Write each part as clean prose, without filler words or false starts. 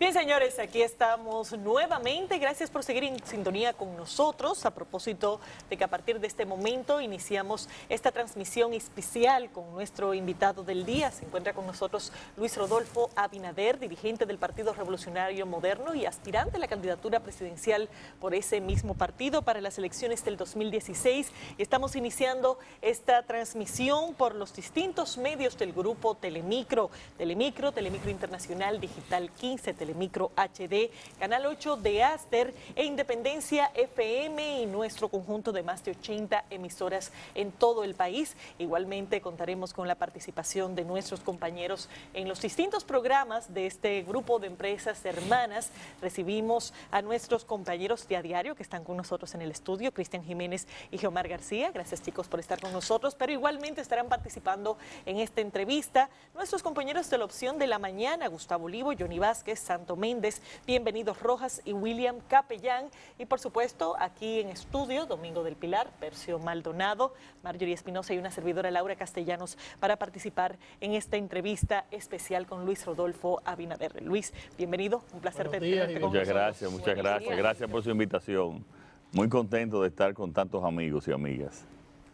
Bien, señores, aquí estamos nuevamente. Gracias por seguir en sintonía con nosotros. A propósito de que a partir de este momento iniciamos esta transmisión especial con nuestro invitado del día. Se encuentra con nosotros Luis Rodolfo Abinader, dirigente del Partido Revolucionario Moderno y aspirante a la candidatura presidencial por ese mismo partido para las elecciones del 2016. Estamos iniciando esta transmisión por los distintos medios del grupo Telemicro, Telemicro Internacional Digital 15, Telemicro HD, Canal 8 de Aster e Independencia FM y nuestro conjunto de más de 80 emisoras en todo el país. Igualmente contaremos con la participación de nuestros compañeros en los distintos programas de este grupo de empresas hermanas. Recibimos a nuestros compañeros de A Diario que están con nosotros en el estudio, Cristian Jiménez y Geomar García. Gracias, chicos, por estar con nosotros, pero igualmente estarán participando en esta entrevista nuestros compañeros de la Opción de la Mañana, Gustavo Olivo, Johnny Vázquez, Santo Méndez, Bienvenidos Rojas y William Capellán. Y por supuesto, aquí en estudio, Domingo del Pilar, Percio Maldonado, Marjorie Espinosa y una servidora Laura Castellanos para participar en esta entrevista especial con Luis Rodolfo Abinader. Luis, bienvenido, un placer tenerte con nosotros. Muchas gracias. Gracias por su invitación. Muy contento de estar con tantos amigos y amigas.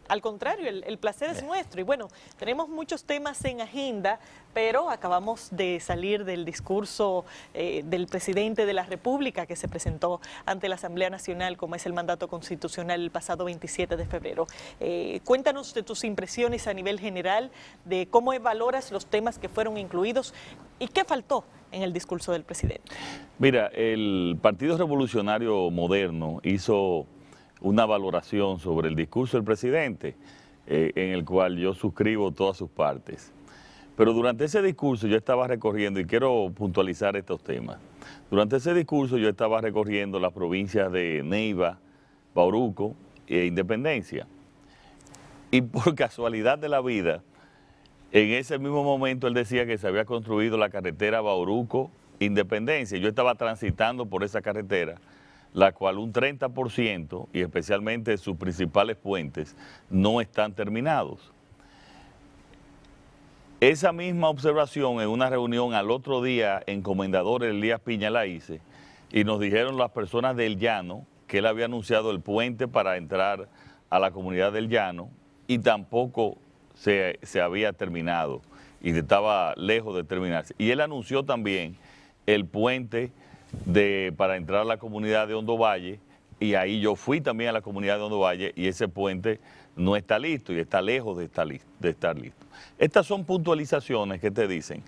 Al contrario, el placer es nuestro. Y bueno, tenemos muchos temas en agenda, pero acabamos de salir del discurso del presidente de la República que se presentó ante la Asamblea Nacional, como es el mandato constitucional, el pasado 27 de febrero. Cuéntanos de tus impresiones a nivel general, de cómo valoras los temas que fueron incluidos y qué faltó en el discurso del presidente. Mira, el Partido Revolucionario Moderno hizo una valoración sobre el discurso del presidente, en el cual yo suscribo todas sus partes. Pero durante ese discurso yo estaba recorriendo, y quiero puntualizar estos temas, durante ese discurso yo estaba recorriendo las provincias de Neiva, Bauruco e Independencia. Y por casualidad de la vida, en ese mismo momento él decía que se había construido la carretera Bauruco-Independencia. Yo estaba transitando por esa carretera, la cual un 30%, y especialmente sus principales puentes, no están terminados. Esa misma observación en una reunión al otro día en Comendadores Elías Piña la hice, y nos dijeron las personas del Llano que él había anunciado el puente para entrar a la comunidad del Llano y tampoco se había terminado y estaba lejos de terminarse. Y él anunció también el puente para entrar a la comunidad de Hondo Valle, y ahí yo fui también a la comunidad de Hondo Valle y ese puente no está listo y está lejos de estar listo. Estas son puntualizaciones que te dicen,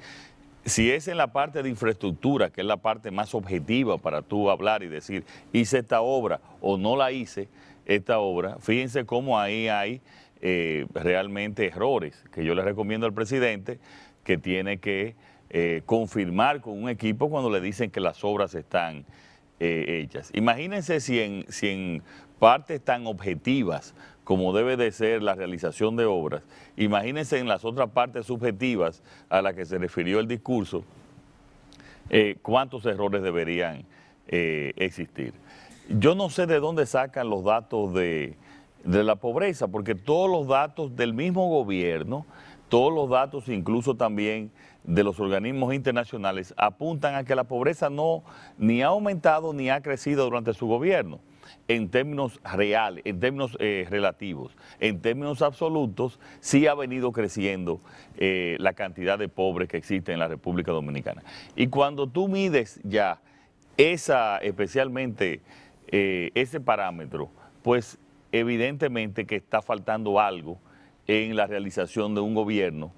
si es en la parte de infraestructura, que es la parte más objetiva para tú hablar y decir, hice esta obra o no la hice, esta obra, fíjense cómo ahí hay realmente errores, que yo le recomiendo al presidente que tiene que confirmar con un equipo cuando le dicen que las obras están hechas. Imagínense si en partes tan objetivas como debe de ser la realización de obras, imagínense en las otras partes subjetivas a las que se refirió el discurso, cuántos errores deberían existir. Yo no sé de dónde sacan los datos de la pobreza, porque todos los datos del mismo gobierno, todos los datos incluso también de los organismos internacionales apuntan a que la pobreza no ni ha aumentado ni ha crecido durante su gobierno en términos reales, en términos relativos. En términos absolutos sí ha venido creciendo la cantidad de pobres que existe en la República Dominicana. Y cuando tú mides ya especialmente ese parámetro, pues evidentemente que está faltando algo en la realización de un gobierno,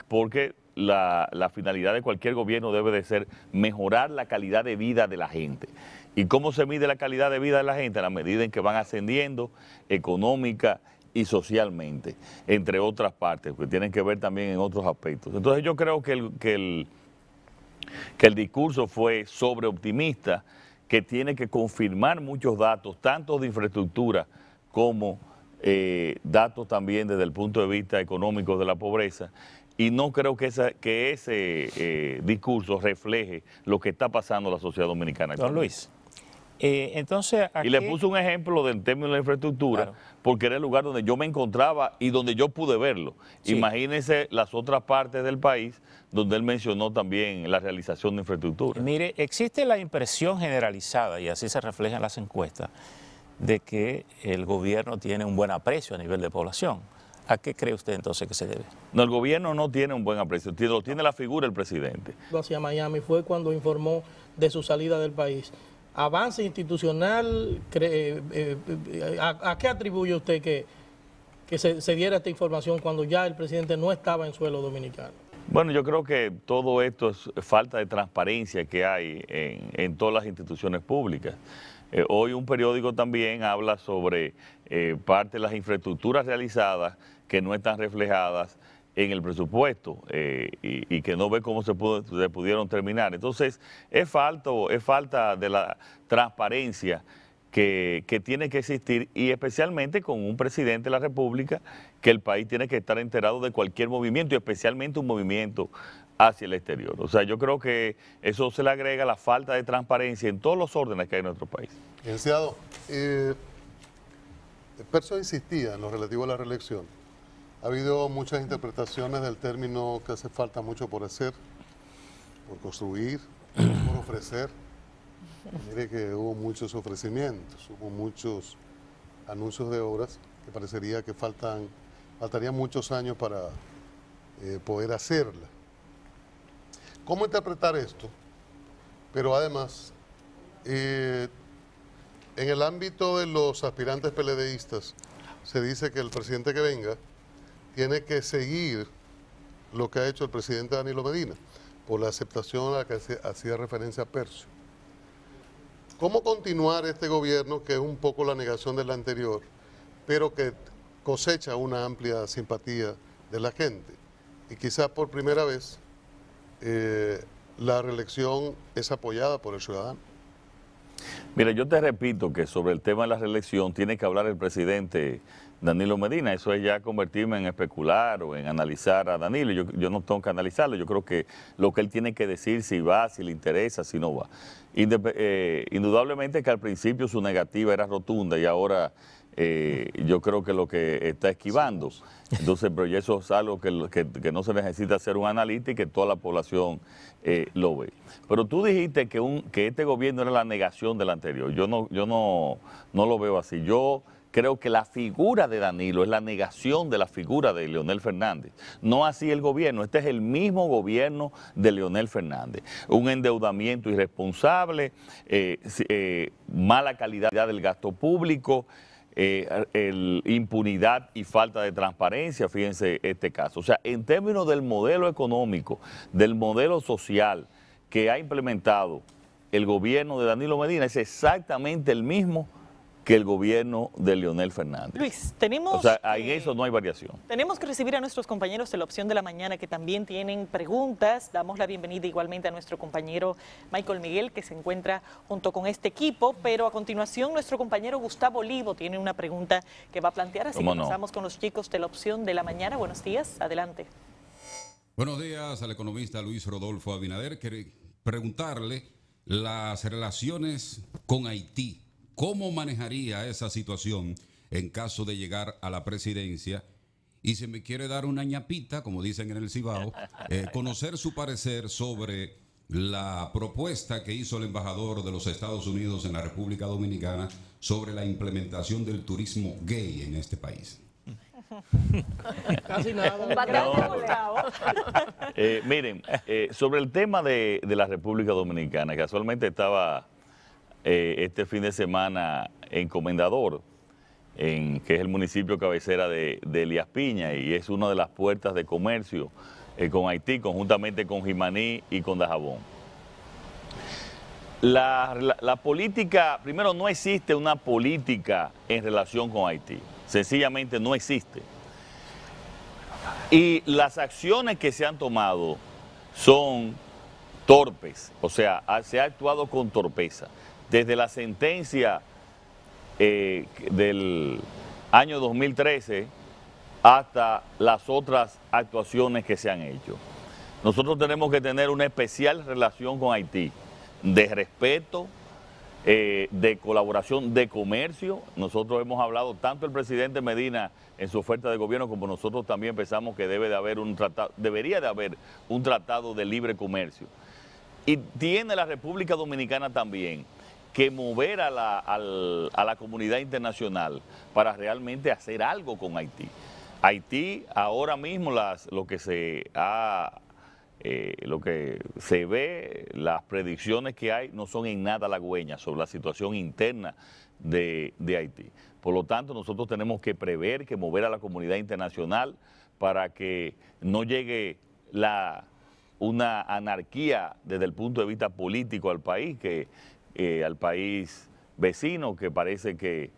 porque la finalidad de cualquier gobierno debe de ser mejorar la calidad de vida de la gente. ¿Y cómo se mide la calidad de vida de la gente? A la medida en que van ascendiendo económica y socialmente, entre otras partes, que tienen que ver también en otros aspectos. Entonces yo creo que el discurso fue sobreoptimista, que tiene que confirmar muchos datos, tanto de infraestructura como datos también desde el punto de vista económico de la pobreza, y no creo que ese discurso refleje lo que está pasando en la sociedad dominicana. Don Luis. Entonces, y le puse un ejemplo del término de la infraestructura, claro, porque era el lugar donde yo me encontraba y donde yo pude verlo. Sí. Imagínense las otras partes del país donde él mencionó también la realización de infraestructura. Mire, existe la impresión generalizada, y así se refleja en las encuestas, de que el gobierno tiene un buen aprecio a nivel de población. ¿A qué cree usted entonces que se debe? No, el gobierno no tiene un buen aprecio, lo tiene la figura del presidente. Hacia Miami fue cuando informó de su salida del país. Avance institucional, ¿a qué atribuye usted que se diera esta información cuando ya el presidente no estaba en suelo dominicano? Bueno, yo creo que todo esto es falta de transparencia que hay en todas las instituciones públicas. Hoy un periódico también habla sobre parte de las infraestructuras realizadas que no están reflejadas en el presupuesto y que no ve cómo se pudieron terminar. Entonces, es falta de la transparencia que tiene que existir, y especialmente con un presidente de la República, que el país tiene que estar enterado de cualquier movimiento, y especialmente un movimiento hacia el exterior. O sea, yo creo que eso se le agrega la falta de transparencia en todos los órdenes que hay en nuestro país. Licenciado, Perso insistía en lo relativo a la reelección. Ha habido muchas interpretaciones del término que hace falta mucho por hacer, por construir, por ofrecer. Mire que hubo muchos ofrecimientos, hubo muchos anuncios de obras que parecería que faltarían muchos años para poder hacerla. ¿Cómo interpretar esto? Pero además, en el ámbito de los aspirantes PLDistas, se dice que el presidente que venga tiene que seguir lo que ha hecho el presidente Danilo Medina, por la aceptación a la que hacía referencia a Percio. ¿Cómo continuar este gobierno, que es un poco la negación del anterior, pero que cosecha una amplia simpatía de la gente? Y quizás por primera vez la reelección es apoyada por el ciudadano. Mira, yo te repito que sobre el tema de la reelección tiene que hablar el presidente Danilo Medina. Eso es ya convertirme en especular o en analizar a Danilo. Yo no tengo que analizarlo. Yo creo que lo que él tiene que decir, si va, si le interesa, si no va. Indudablemente que al principio su negativa era rotunda, y ahora yo creo que lo que está esquivando. Entonces, pero eso es algo que no se necesita hacer un analista y que toda la población lo ve. Pero tú dijiste que este gobierno era la negación del anterior. Yo no lo veo así. Yo creo que la figura de Danilo es la negación de la figura de Leonel Fernández. No así el gobierno. Este es el mismo gobierno de Leonel Fernández. Un endeudamiento irresponsable, mala calidad del gasto público, impunidad y falta de transparencia. Fíjense este caso. O sea, en términos del modelo económico, del modelo social que ha implementado el gobierno de Danilo Medina, es exactamente el mismo que el gobierno de Leonel Fernández. Luis, tenemos... O sea, en eso no hay variación. Tenemos que recibir a nuestros compañeros de la opción de la mañana que también tienen preguntas. Damos la bienvenida igualmente a nuestro compañero Michael Miguel, que se encuentra junto con este equipo, pero a continuación nuestro compañero Gustavo Olivo tiene una pregunta que va a plantear, así que comenzamos con los chicos de la opción de la mañana. Buenos días, adelante. Buenos días al economista Luis Rodolfo Abinader. Quiero preguntarle las relaciones con Haití. ¿Cómo manejaría esa situación en caso de llegar a la presidencia? Y si me quiere dar una ñapita, como dicen en el Cibao, conocer su parecer sobre la propuesta que hizo el embajador de los Estados Unidos en la República Dominicana sobre la implementación del turismo gay en este país. Casi nada. Miren, sobre el tema de la República Dominicana, casualmente estaba este fin de semana en Comendador, que es el municipio cabecera de Elías Piña, y es una de las puertas de comercio con Haití, conjuntamente con Jimaní y con Dajabón. La política, primero, no existe una política en relación con Haití, sencillamente no existe. Y las acciones que se han tomado son torpes, o sea, se ha actuado con torpeza. Desde la sentencia del año 2013 hasta las otras actuaciones que se han hecho. Nosotros tenemos que tener una especial relación con Haití, de respeto, de colaboración de comercio. Nosotros hemos hablado, tanto el presidente Medina en su oferta de gobierno como nosotros también pensamos que debería de haber un tratado de libre comercio. Y tiene la República Dominicana también que mover a la comunidad internacional para realmente hacer algo con Haití. Haití ahora mismo lo que se ve, las predicciones que hay no son en nada halagüeñas sobre la situación interna de Haití. Por lo tanto, nosotros tenemos que prever, que mover a la comunidad internacional para que no llegue una anarquía desde el punto de vista político al país, al país vecino, que parece que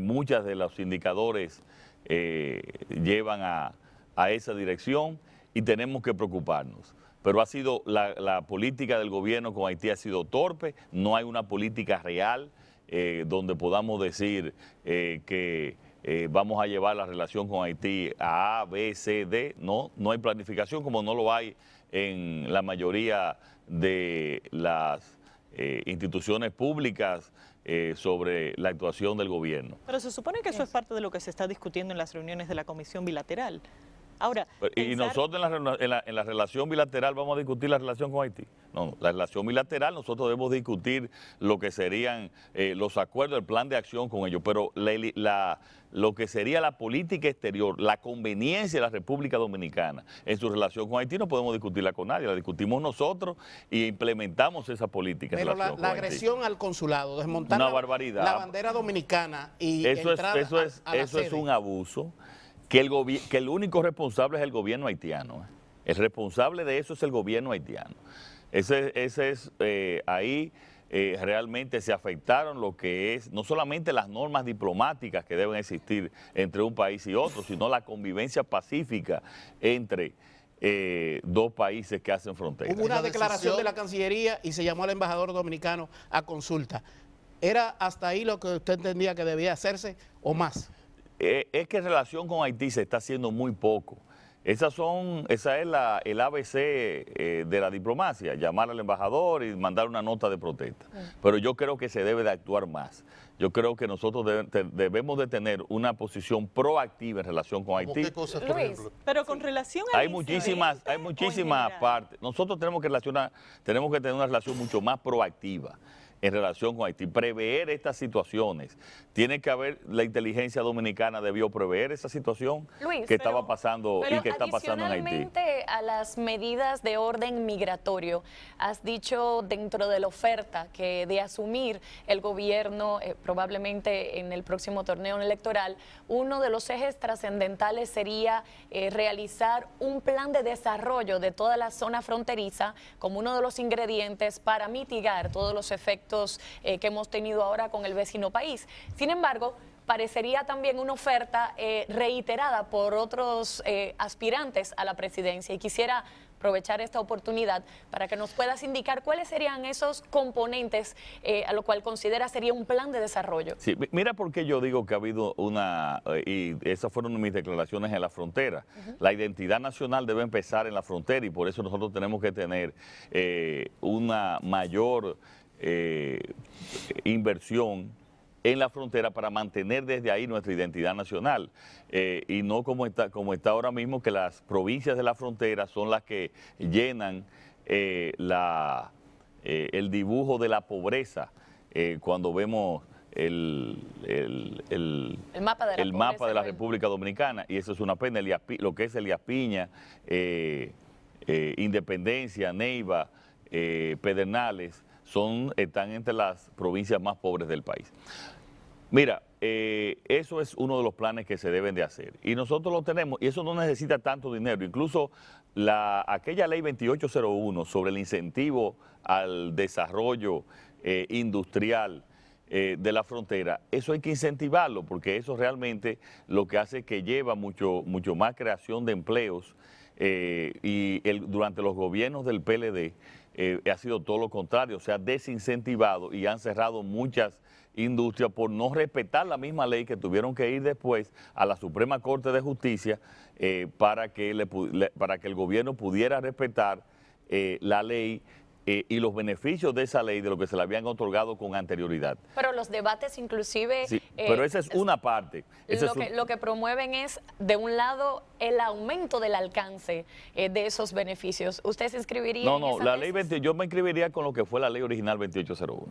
muchos de los indicadores llevan a esa dirección, y tenemos que preocuparnos. Pero ha sido la política del gobierno con Haití ha sido torpe, no hay una política real donde podamos decir que vamos a llevar la relación con Haití a A, B, C, D. No hay planificación, como no lo hay en la mayoría de las instituciones públicas sobre la actuación del gobierno. Pero se supone que eso es parte de lo que se está discutiendo en las reuniones de la Comisión Bilateral. Ahora, y nosotros en la relación bilateral vamos a discutir la relación con Haití. No, la relación bilateral nosotros debemos discutir lo que serían los acuerdos, el plan de acción con ellos, pero lo que sería la política exterior, la conveniencia de la República Dominicana en su relación con Haití no podemos discutirla con nadie, la discutimos nosotros y implementamos esa política. Pero la agresión al consulado, desmontar una barbaridad. La bandera dominicana y eso entrar eso es un abuso. Que el único responsable es el gobierno haitiano. El responsable de eso es el gobierno haitiano. Ahí realmente se afectaron lo que es, no solamente las normas diplomáticas que deben existir entre un país y otro, sino la convivencia pacífica entre dos países que hacen frontera. Hubo una declaración de la Cancillería y se llamó al embajador dominicano a consulta. ¿Era hasta ahí lo que usted entendía que debía hacerse o más? Es que en relación con Haití se está haciendo muy poco. Esa es el ABC de la diplomacia, llamar al embajador y mandar una nota de protesta. Pero yo creo que se debe de actuar más. Yo creo que nosotros debemos de tener una posición proactiva en relación con Haití. ¿Qué cosas, por ejemplo? Pero con relación a hay muchísimas partes. Nosotros tenemos que tener una relación mucho más proactiva en relación con Haití, prever estas situaciones. Tiene que haber, la inteligencia dominicana debió prever esa situación que estaba pasando y que está pasando en Haití. Adicionalmente a las medidas de orden migratorio, has dicho dentro de la oferta que de asumir el gobierno probablemente en el próximo torneo electoral, uno de los ejes trascendentales sería realizar un plan de desarrollo de toda la zona fronteriza como uno de los ingredientes para mitigar todos los efectos que hemos tenido ahora con el vecino país. Sin embargo, parecería también una oferta reiterada por otros aspirantes a la presidencia, y quisiera aprovechar esta oportunidad para que nos puedas indicar cuáles serían esos componentes a lo cual considera sería un plan de desarrollo. Sí, mira por qué yo digo que ha habido y esas fueron mis declaraciones en la frontera. La identidad nacional debe empezar en la frontera y por eso nosotros tenemos que tener una mayor inversión en la frontera para mantener desde ahí nuestra identidad nacional y no como está ahora mismo, que las provincias de la frontera son las que llenan el dibujo de la pobreza cuando vemos el mapa de la República Dominicana, y eso es una pena. Lo que es Elías Piña, Independencia, Neiva, Pedernales, están entre las provincias más pobres del país. Mira, eso es uno de los planes que se deben de hacer y nosotros lo tenemos, y eso no necesita tanto dinero. Incluso aquella ley 2801 sobre el incentivo al desarrollo industrial de la frontera, eso hay que incentivarlo porque eso realmente lo que hace es que lleva mucho más creación de empleos durante los gobiernos del PLD ha sido todo lo contrario, se ha desincentivado y han cerrado muchas industrias por no respetar la misma ley, que tuvieron que ir después a la Suprema Corte de Justicia para que el gobierno pudiera respetar la ley y los beneficios de esa ley de lo que se le habían otorgado con anterioridad. Pero los debates inclusive... Sí, pero esa es una parte. Lo que promueven es, de un lado, el aumento del alcance de esos beneficios. ¿Usted se inscribiría en esa la tesis? ley 20, yo me inscribiría con lo que fue la ley original 2801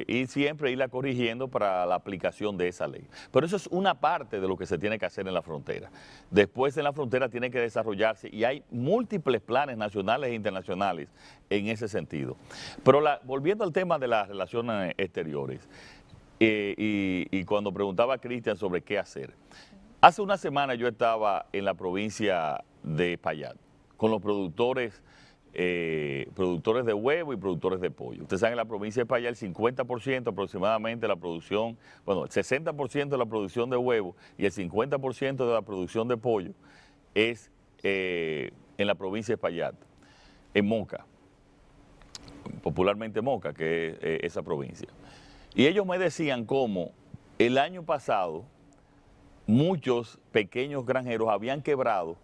y siempre irla corrigiendo para la aplicación de esa ley. Pero eso es una parte de lo que se tiene que hacer en la frontera. Después en la frontera tiene que desarrollarse y hay múltiples planes nacionales e internacionales en ese sentido. Pero volviendo al tema de las relaciones exteriores, y cuando preguntaba a Cristian sobre qué hacer, hace una semana yo estaba en la provincia de Payat con los productores de huevo y productores de pollo. Ustedes saben, en la provincia de Payat el 50% aproximadamente de la producción, bueno, el 60% de la producción de huevo y el 50% de la producción de pollo es en la provincia de Payat, en Moca, popularmente Moca, que es esa provincia. Y ellos me decían cómo el año pasado muchos pequeños granjeros habían quebrado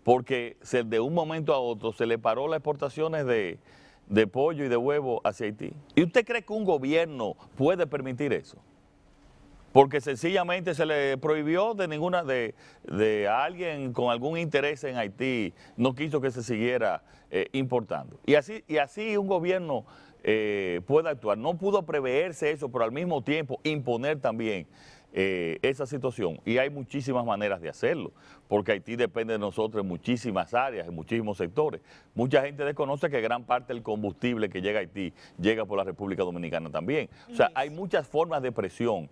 porque de un momento a otro se le paró las exportaciones de pollo y de huevo hacia Haití. ¿Y usted cree que un gobierno puede permitir eso? Porque sencillamente se le prohibió de alguien con algún interés en Haití, no quiso que se siguiera importando. Y así un gobierno puede actuar. No pudo preverse eso, pero al mismo tiempo imponer también esa situación. Y hay muchísimas maneras de hacerlo, porque Haití depende de nosotros en muchísimas áreas, en muchísimos sectores. Mucha gente desconoce que gran parte del combustible que llega a Haití llega por la República Dominicana también. O sea, hay muchas formas de presión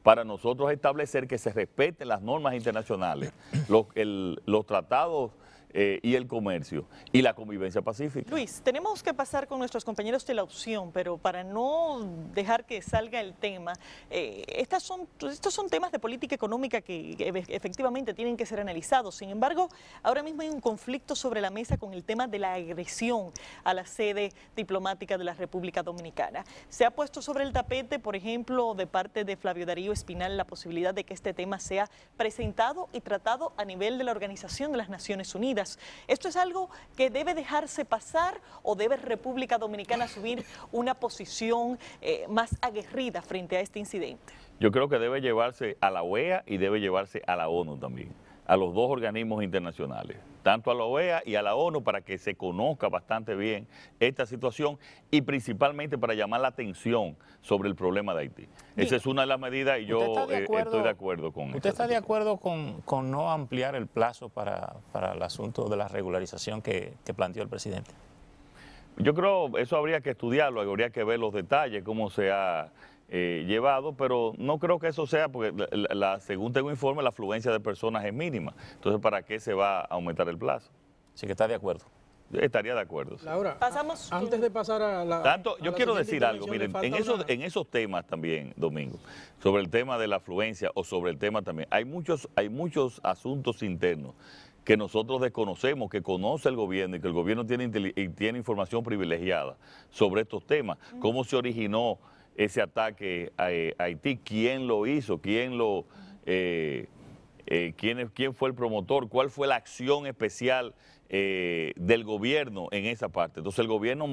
para nosotros establecer que se respeten las normas internacionales, los tratados y el comercio y la convivencia pacífica. Luis, tenemos que pasar con nuestros compañeros de la opción, pero para no dejar que salga el tema, estos son temas de política económica que efectivamente tienen que ser analizados. Sin embargo, ahora mismo hay un conflicto sobre la mesa con el tema de la agresión a la sede diplomática de la República Dominicana. Se ha puesto sobre el tapete, por ejemplo, de parte de Flavio Darío Espinal, la posibilidad de que este tema sea presentado y tratado a nivel de la Organización de las Naciones Unidas. ¿Esto es algo que debe dejarse pasar o debe República Dominicana asumir una posición más aguerrida frente a este incidente? Yo creo que debe llevarse a la OEA y debe llevarse a la ONU también, a los dos organismos internacionales, tanto a la OEA y a la ONU, para que se conozca bastante bien esta situación y principalmente para llamar la atención sobre el problema de Haití. Esa es una de las medidas y yo estoy de acuerdo con eso. ¿Usted está de acuerdo con no ampliar el plazo para el asunto de la regularización que planteó el presidente? Yo creo eso habría que estudiarlo, habría que ver los detalles, cómo se ha llevado, pero no creo que eso sea, porque según tengo informe, la afluencia de personas es mínima. Entonces, ¿para qué se va a aumentar el plazo? Así que está de acuerdo. Yo estaría de acuerdo. Sí. Laura, pasamos antes de pasar a la... Yo quiero decir algo, miren, en esos temas también, Domingo, sobre el tema de la afluencia o sobre el tema también, hay muchos asuntos internos que nosotros desconocemos, que conoce el gobierno y que el gobierno tiene información privilegiada sobre estos temas. ¿Cómo se originó ese ataque a Haití? ¿Quién lo hizo? ¿Quién fue el promotor? ¿Cuál fue la acción especial del gobierno en esa parte? Entonces el gobierno en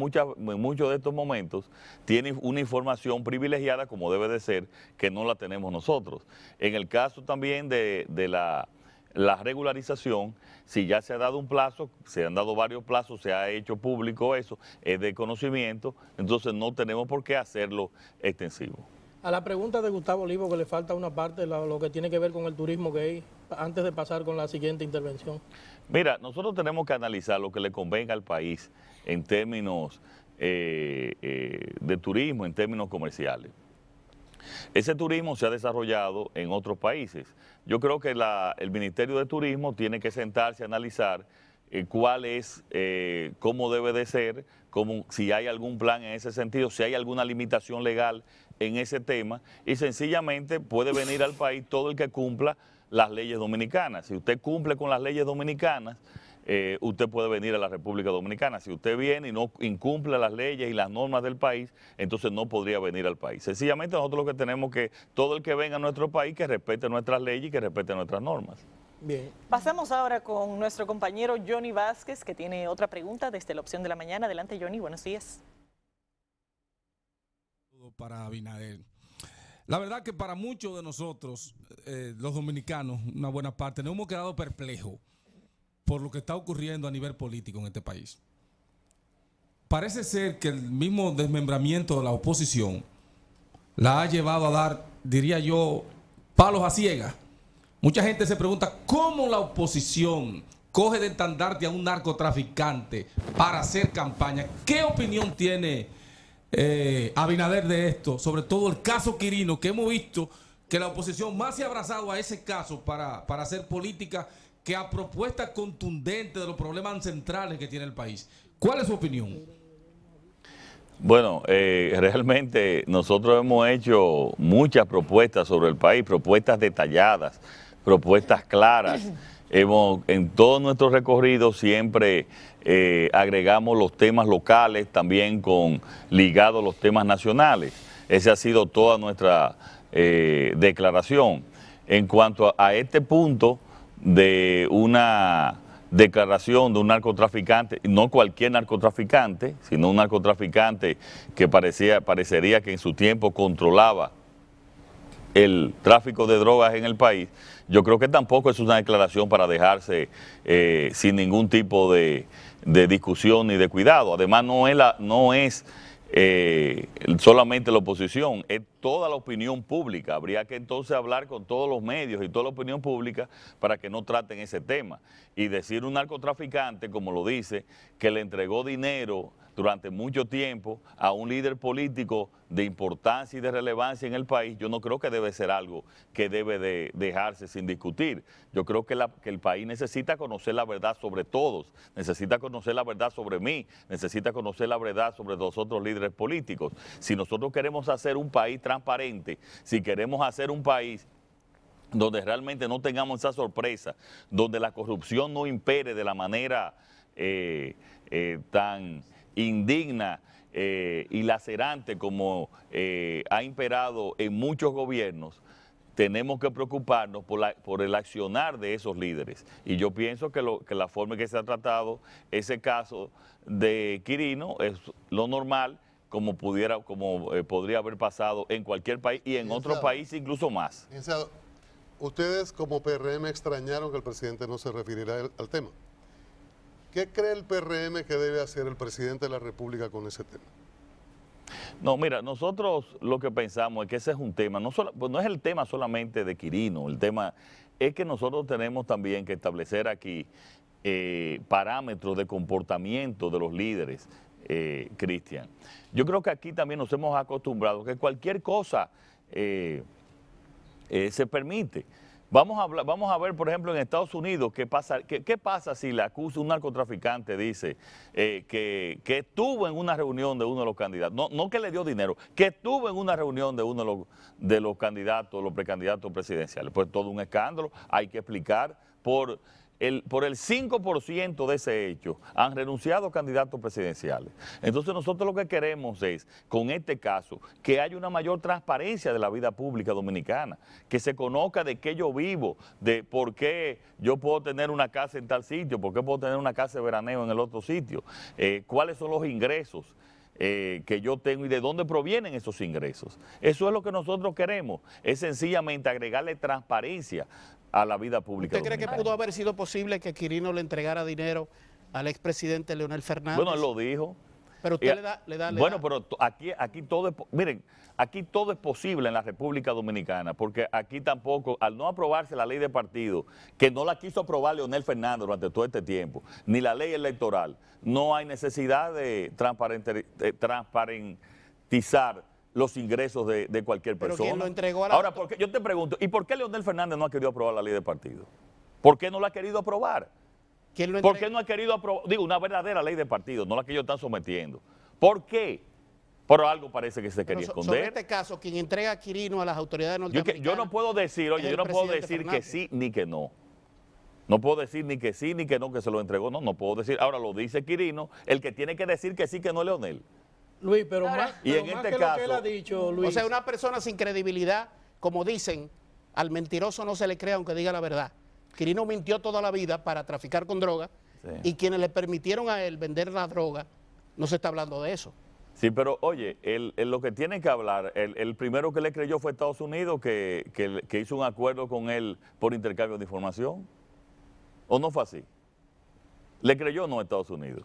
muchos de estos momentos tiene una información privilegiada, como debe de ser, que no la tenemos nosotros. En el caso también de la regularización, si ya se ha dado un plazo, se han dado varios plazos, se ha hecho público eso, es de conocimiento, entonces no tenemos por qué hacerlo extensivo. A la pregunta de Gustavo Olivo, que le falta una parte, lo que tiene que ver con el turismo gay, antes de pasar con la siguiente intervención. Mira, nosotros tenemos que analizar lo que le convenga al país en términos de turismo, en términos comerciales. Ese turismo se ha desarrollado en otros países. Yo creo que el Ministerio de Turismo tiene que sentarse a analizar cuál es, cómo debe de ser, si hay algún plan en ese sentido, si hay alguna limitación legal en ese tema, y sencillamente puede venir al país todo el que cumpla las leyes dominicanas. Si usted cumple con las leyes dominicanas, usted puede venir a la República Dominicana. Si usted viene y no incumple las leyes y las normas del país, entonces no podría venir al país. Sencillamente nosotros lo que tenemos que, todo el que venga a nuestro país, que respete nuestras leyes y que respete nuestras normas. Bien. Pasamos ahora con nuestro compañero Johnny Vázquez, que tiene otra pregunta desde la opción de la mañana. Adelante, Johnny, buenos días. Para Abinader. La verdad que para muchos de nosotros, los dominicanos, una buena parte, nos hemos quedado perplejos por lo que está ocurriendo a nivel político en este país. Parece ser que el mismo desmembramiento de la oposición la ha llevado a dar, diría yo, palos a ciegas. Mucha gente se pregunta cómo la oposición coge de estandarte a un narcotraficante para hacer campaña. ¿Qué opinión tiene Abinader de esto? Sobre todo el caso Quirino, que hemos visto que la oposición más se ha abrazado a ese caso para hacer política que a propuestas contundentes de los problemas centrales que tiene el país. ¿Cuál es su opinión? Bueno, realmente nosotros hemos hecho muchas propuestas sobre el país, propuestas detalladas, propuestas claras. En todo nuestro recorrido siempre agregamos los temas locales, también ligados a los temas nacionales. Esa ha sido toda nuestra declaración. En cuanto a este punto de una declaración de un narcotraficante, no cualquier narcotraficante, sino un narcotraficante que parecería que en su tiempo controlaba el tráfico de drogas en el país, yo creo que tampoco es una declaración para dejarse sin ningún tipo de discusión ni de cuidado. Además, no es solamente la oposición, es toda la opinión pública. Habría que entonces hablar con todos los medios y toda la opinión pública para que no traten ese tema. Y decir un narcotraficante, como lo dice, que le entregó dinero durante mucho tiempo a un líder político de importancia y de relevancia en el país, yo no creo que debe ser algo que debe de dejarse sin discutir. Yo creo que el país necesita conocer la verdad sobre todos, necesita conocer la verdad sobre mí, necesita conocer la verdad sobre los otros líderes políticos. Si nosotros queremos hacer un país transparente, si queremos hacer un país donde realmente no tengamos esa sorpresa, donde la corrupción no impere de la manera tan indigna y lacerante como ha imperado en muchos gobiernos, tenemos que preocuparnos por el accionar de esos líderes. Y yo pienso que la forma en que se ha tratado ese caso de Quirino es lo normal, como podría haber pasado en cualquier país y en otro país incluso más. Licenciado, ustedes como PRM extrañaron que el presidente no se refiriera al tema. ¿Qué cree el PRM que debe hacer el presidente de la República con ese tema? No, mira, nosotros lo que pensamos es que ese es un tema, pues no es el tema solamente de Quirino, el tema es que nosotros tenemos también que establecer aquí parámetros de comportamiento de los líderes, Cristian. Yo creo que aquí también nos hemos acostumbrado que cualquier cosa se permite. Vamos a ver, por ejemplo, en Estados Unidos, ¿qué pasa si le acusa un narcotraficante, dice, que estuvo en una reunión de uno de los candidatos, no que le dio dinero, que estuvo en una reunión de uno de los candidatos, los precandidatos presidenciales? Pues todo un escándalo, hay que explicar por el 5% de ese hecho han renunciado candidatos presidenciales. Entonces nosotros lo que queremos es, con este caso, que haya una mayor transparencia de la vida pública dominicana, que se conozca de qué yo vivo, de por qué yo puedo tener una casa en tal sitio, por qué puedo tener una casa de veraneo en el otro sitio, cuáles son los ingresos que yo tengo y de dónde provienen esos ingresos. Eso es lo que nosotros queremos, es sencillamente agregarle transparencia a la vida pública. ¿Usted cree que pudo haber sido posible que Quirino le entregara dinero al expresidente Leonel Fernández? Bueno, él lo dijo. Pero usted pero aquí todo es, miren, aquí todo es posible en la República Dominicana, porque aquí tampoco, al no aprobarse la ley de partido, que no la quiso aprobar Leonel Fernández durante todo este tiempo, ni la ley electoral, no hay necesidad de transparentizar los ingresos de cualquier persona. Pero ¿quién lo entregó a la... Ahora, yo te pregunto, ¿y por qué Leonel Fernández no ha querido aprobar la ley de partido? ¿Por qué no la ha querido aprobar? ¿Por qué no ha querido aprobar? Digo, una verdadera ley de partido, no la que ellos están sometiendo. ¿Por qué? Por algo parece que se quería esconder. Sobre este caso, quien entrega a Quirino a las autoridades norteamericanas... Yo no puedo decir, oye, yo no puedo decir que sí ni que no. No puedo decir ni que sí ni que no, que se lo entregó, no puedo decir. Ahora lo dice Quirino, el que tiene que decir que sí, que no es Leonel. Luis, pero más, y en este caso, lo que él ha dicho, Luis. O sea, una persona sin credibilidad, como dicen, al mentiroso no se le cree aunque diga la verdad. Quirino mintió toda la vida para traficar con droga y quienes le permitieron a él vender la droga, no se está hablando de eso. Sí, pero oye, lo que tienen que hablar, el primero que le creyó fue Estados Unidos, que hizo un acuerdo con él por intercambio de información. ¿O no fue así? ¿Le creyó o no a Estados Unidos?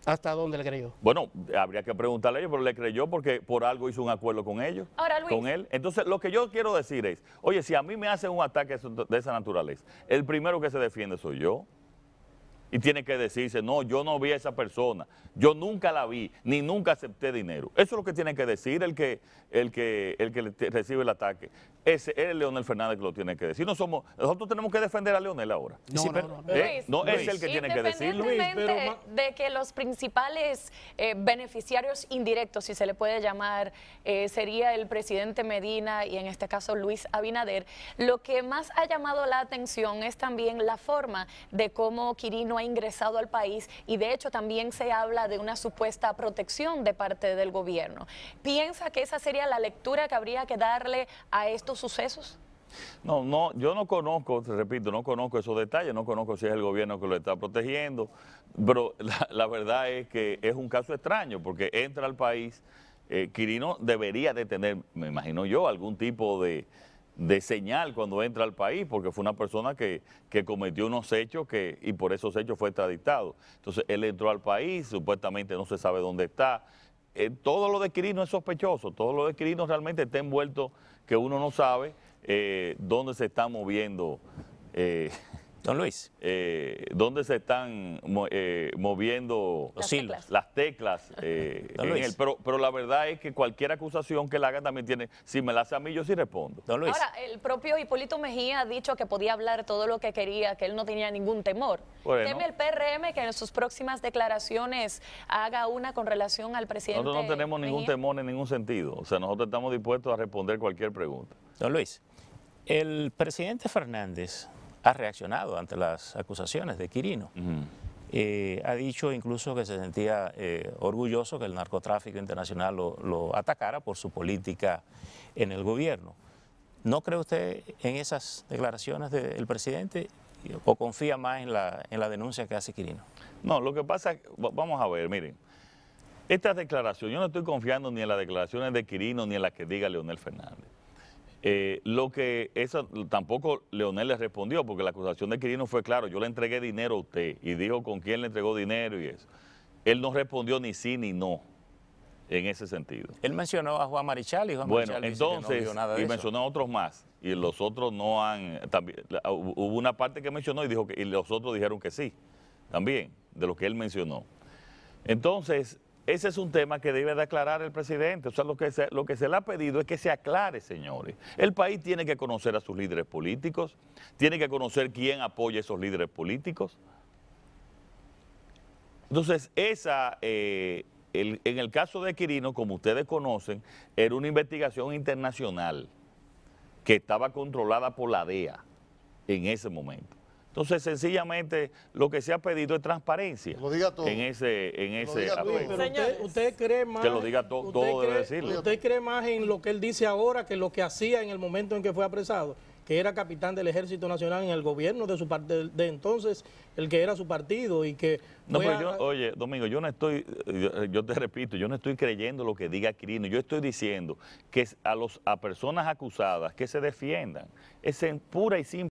¿Hasta dónde le creyó? Bueno, habría que preguntarle a ellos, pero le creyó porque por algo hizo un acuerdo con ellos, Ahora, Luis, con él. Entonces, lo que yo quiero decir es, oye, si a mí me hacen un ataque de esa naturaleza, el primero que se defiende soy yo. Y tiene que decirse, no, yo no vi a esa persona, yo nunca la vi, ni nunca acepté dinero. Eso es lo que tiene que decir el que recibe el ataque. Ese es Leonel Fernández que lo tiene que decir. Nosotros tenemos que defender a Leonel ahora. No es el que tiene que decirlo. Independientemente de que los principales beneficiarios indirectos, si se le puede llamar, sería el presidente Medina y en este caso Luis Abinader, lo que más ha llamado la atención es también la forma de cómo Quirino ha ingresado al país y de hecho también se habla de una supuesta protección de parte del gobierno. ¿Piensa que esa sería la lectura que habría que darle a estos sucesos? No, yo no conozco, te repito, no conozco esos detalles, no conozco si es el gobierno que lo está protegiendo, pero la verdad es que es un caso extraño porque entra al país, Quirino debería de tener, me imagino yo, algún tipo de señal cuando entra al país, porque fue una persona que cometió unos hechos y por esos hechos fue extraditado. Entonces él entró al país, supuestamente no se sabe dónde está. Todo lo de Quirino es sospechoso, todo lo de Quirino realmente está envuelto que uno no sabe dónde se está moviendo. Don Luis. ¿Dónde se están moviendo las teclas en él? Pero la verdad es que cualquier acusación que le hagan también tiene, si me la hace a mí, yo sí respondo. Don Luis. Ahora, el propio Hipólito Mejía ha dicho que podía hablar todo lo que quería, que él no tenía ningún temor. Bueno. ¿Teme el PRM que en sus próximas declaraciones haga una con relación al presidente Nosotros no tenemos ningún temor en ningún sentido. O sea, nosotros estamos dispuestos a responder cualquier pregunta. Don Luis, el presidente Fernández ha reaccionado ante las acusaciones de Quirino. Ha dicho incluso que se sentía orgulloso que el narcotráfico internacional lo atacara por su política en el gobierno. ¿No cree usted en esas declaraciones del presidente o confía más en la denuncia que hace Quirino? No, lo que pasa, vamos a ver, miren, esta declaración, yo no estoy confiando ni en las declaraciones de Quirino ni en las que diga Leonel Fernández. Tampoco Leonel le respondió porque la acusación de Quirino fue claro, yo le entregué dinero a usted y dijo con quién le entregó dinero y eso. Él no respondió ni sí ni no en ese sentido. Él mencionó a Juan Marichal y Juan Marichal dice que no vio nada de eso. Mencionó a otros más y los otros no han, también, hubo una parte que mencionó y dijo que y los otros dijeron que sí, también, de lo que él mencionó. Entonces, ese es un tema que debe de aclarar el presidente. O sea, lo que se le ha pedido es que se aclare, señores. El país tiene que conocer a sus líderes políticos, tiene que conocer quién apoya a esos líderes políticos. Entonces, en el caso de Quirino, como ustedes conocen, era una investigación internacional que estaba controlada por la DEA en ese momento. Entonces, sencillamente, lo que se ha pedido es transparencia lo diga todo. en ese aspecto. Pero usted cree más... Que lo diga todo debe decirlo. ¿Usted cree más en lo que él dice ahora que lo que hacía en el momento en que fue apresado? Que era capitán del Ejército Nacional en el gobierno de su parte de entonces, el que era su partido y que... No, pero oye, Domingo, yo te repito, yo no estoy creyendo lo que diga Quirino, yo estoy diciendo que a personas acusadas que se defiendan, es en pura y simple